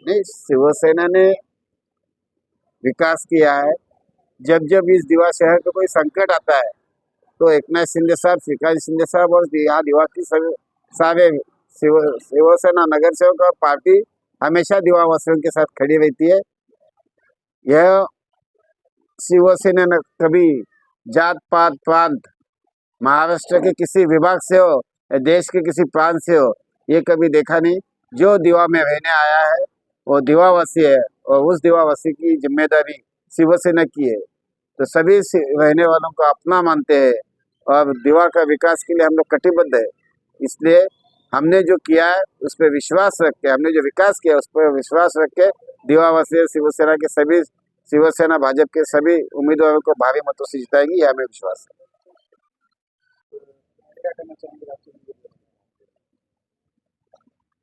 नहीं, शिवसेना ने विकास किया है। जब जब इस दिवा शहर को कोई संकट आता है तो एकनाथ शिंदे साहब, श्रीकांत शिंदे साहब और यहाँ दिवा की सारे शिवसेना नगर सेवक और पार्टी हमेशा दिवावासियों के साथ खड़ी रहती है। यह शिवसेना ने कभी जात पात प्रांत, महाराष्ट्र के किसी विभाग से हो या देश के किसी प्रांत से हो, ये कभी देखा नहीं। जो दिवा में रहने आया है वो दिवावासी है और उस दिवावासी की जिम्मेदारी शिवसेना की है। तो सभी रहने वालों को अपना मानते हैं और दिवा का विकास के लिए हम लोग कटिबद्ध है। इसलिए हमने जो किया है उस पर विश्वास रख के, हमने जो विकास किया उस पर विश्वास रख के दिवावासी शिवसेना के सभी, शिवसेना भाजपा के सभी उम्मीदवारों को भारी मतों से जिताएगी, यह हमें विश्वास है।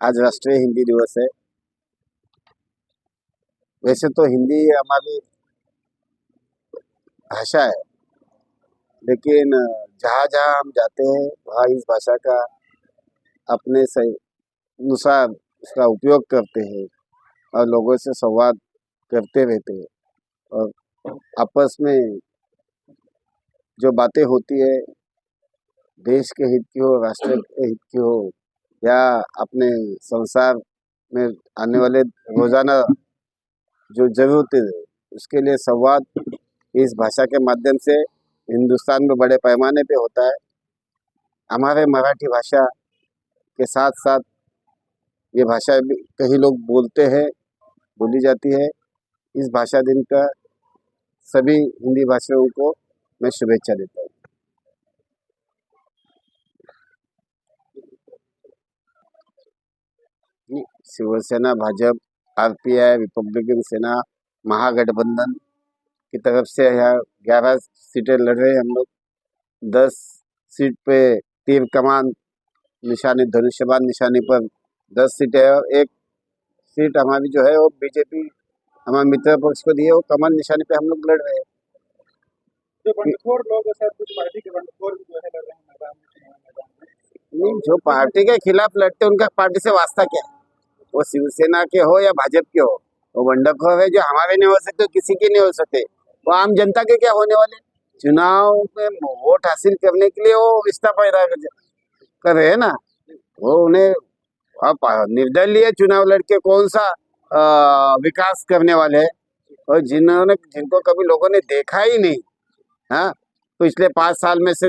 आज राष्ट्रीय हिंदी दिवस है। वैसे तो हिंदी हमारी भाषा है, लेकिन जहाँ जहाँ हम जाते हैं वहाँ इस भाषा का अपने अनुसार इसका उपयोग करते हैं और लोगों से संवाद करते रहते हैं। और आपस में जो बातें होती है, देश के हित की हो, राष्ट्र के हित की हो या अपने संसार में आने वाले रोजाना जो जरूरतें है उसके लिए संवाद इस भाषा के माध्यम से हिंदुस्तान में बड़े पैमाने पे होता है। हमारे मराठी भाषा के साथ साथ ये भाषा भी कई लोग बोलते हैं, बोली जाती है। इस भाषा दिन का सभी हिंदी भाषियों को मैं शुभेच्छा देता हूँ। शिवसेना, भाजपा, आरपीआई, रिपब्लिकन सेना, महागठबंधन की तरफ से यहाँ 11 सीटें लड़ रहे हैं हम लोग। 10 सीट पे तीर कमान निशानी, धनुष्यबाण निशानी पर 10 सीटें है और एक सीट हमारी जो है वो बीजेपी हमारे मित्र पक्ष को दी है, वो कमान निशानी पे हम लोग लड़ रहे हैं। जो बंडखोर लोग है सर, कुछ पार्टी के बंडखोर जो है लड़ रहे हैं मैदान में। नहीं, जो पार्टी के खिलाफ लड़ते उनका पार्टी से वास्ता क्या है? वो शिवसेना के हो या भाजपा के हो, वो बंडखोर है जो हमारे नहीं हो सकते, किसी के नहीं हो सकते। वो आम जनता के क्या होने वाले? चुनाव में वोट हासिल करने के लिए वो रिश्ता पैदा कर रहे हैं ना। वो उन्हें अब निर्दलीय चुनाव लड़के कौन सा विकास करने वाले हैं? और जिनको कभी लोगों ने देखा ही नहीं, हाँ, पिछले 5 साल में से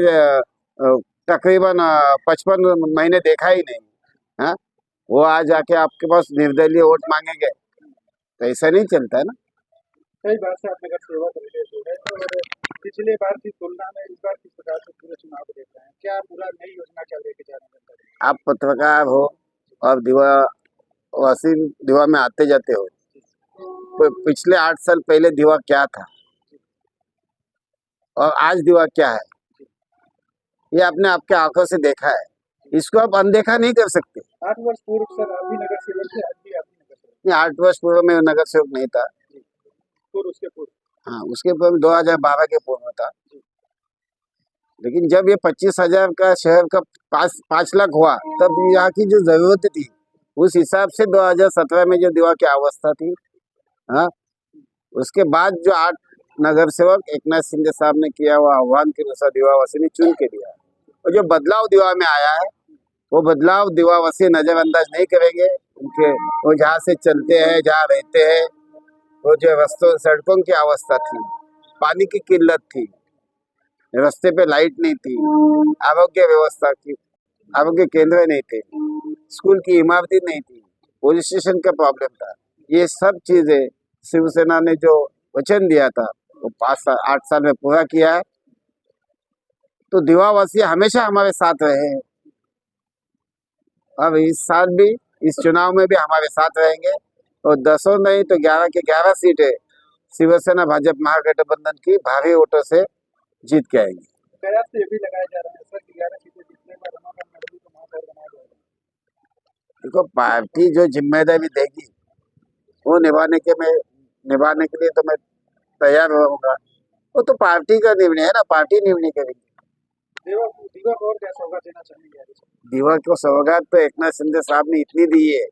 तकरीबन 55 महीने देखा ही नहीं, हाँ, वो आज आके आपके पास निर्दलीय वोट मांगेंगे, तो ऐसा नहीं चलता है ना। सही बात से आपने सेवा जो है, और पिछले बार की तुलना में इस बार किस प्रकार से पूरे चुनाव देख रहे हैं? क्या पूरा नई योजना क्या लेके जा रहे हैं? आप पत्रकार हो और दिवावासी दिवा में आते जाते हो, तो पिछले 8 साल पहले दिवा क्या था और आज दिवा क्या है, ये आपने आपके आंखों से देखा है। इसको आप अनदेखा नहीं कर सकते। 8 वर्ष पूर्व सर आप भी नगर सेवक थे, आज भी आप नगर सेवक? नहीं, 8 वर्ष पूर्व में नगर सेवक नहीं था। उसके पूर्व? हाँ, उसके पूर्व 2012 के पूर्व था। लेकिन जब ये 25,000 का शहर का 5 लाख हुआ, तब यहाँ की जो जरूरत थी उस हिसाब से 2017 में जो दिवा की अवस्था थी, हाँ, उसके बाद जो 8 नगर सेवक एकनाथ शिंदे साहब ने किया हुआ आह्वान के अनुसार दिवावासी ने चुन के दिया। और जो बदलाव दिवा में आया है वो बदलाव दिवावासी नजरअंदाज नहीं करेंगे। उनके वो जहाँ से चलते हैं, जहाँ रहते हैं, वो जो रस्तों सड़कों की अवस्था थी, पानी की किल्लत थी, रास्ते पे लाइट नहीं थी, आरोग्य व्यवस्था की, आरोग्य केंद्र नहीं थे, स्कूल की इमारतें नहीं थी, पुलिस स्टेशन का प्रॉब्लम था, ये सब चीजें शिवसेना ने जो वचन दिया था वो 8 साल में पूरा किया है। तो दिवावासी हमेशा हमारे साथ रहे हैं, अब इस साल भी, इस चुनाव में भी हमारे साथ रहेंगे और 10 नहीं तो 11 के 11 सीटें शिवसेना भाजपा महागठबंधन की भारी वोटों से जीत के आएंगी। कयास तो ये भी लगाया जा रहा है सर कि 11 सीटें जीतने पर रमाकांत मंडल को महापौर बनाया जाएगा। देखो, पार्टी जो जिम्मेदारी देगी वो निभाने के लिए तो मैं तैयार रहूंगा। वो तो पार्टी का निर्णय है ना, पार्टी निर्णय करेगी। दिवा को और क्या सौगात देना चाहेंगे? दिवा को सौगात तो एकनाथ शिंदे साहब ने इतनी दी है,